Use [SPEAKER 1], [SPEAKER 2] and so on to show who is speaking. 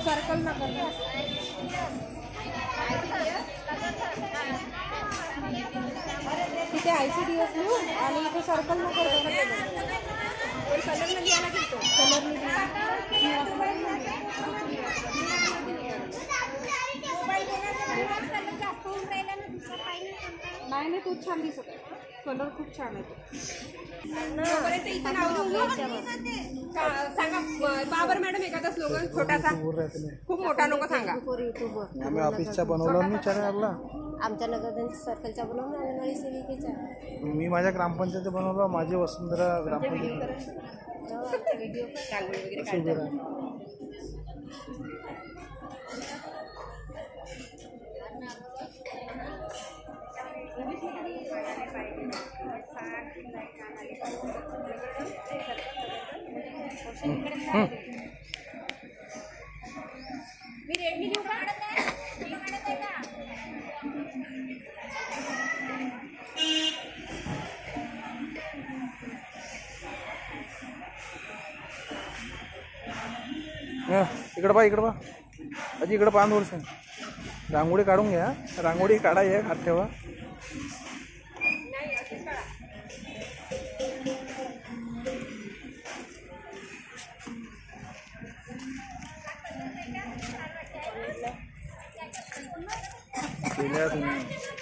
[SPEAKER 1] circle नगर तिथे ICDS आणि इथे सर्कल नगर कलर घ्यायला घेतो नाही तूच छान दिसत आहे कलर खूप छान आहे सांगा बाबर मॅडम एखादा स्लोगन छोटासा खूप मोठा नको सांगा
[SPEAKER 2] आम्ही ऑफिसचा बनवलं मी चॅनलला
[SPEAKER 1] आमच्या नगर सर्कलच्या बनवलं अंगणवाडी सेविकेच्या
[SPEAKER 2] मी माझ्या ग्रामपंचायत बनवलं माझे वसुंधरा ग्रामपंचायत
[SPEAKER 1] व्हिडिओ रांगोळी वगैरे काढतात मी रेडमी घेऊ का
[SPEAKER 2] इकडं पहा अजी इकडं पहा थोडंसं रांगोळी काढून घ्या रांगोळी काढा एक हात ठेवा केल्या तुम्ही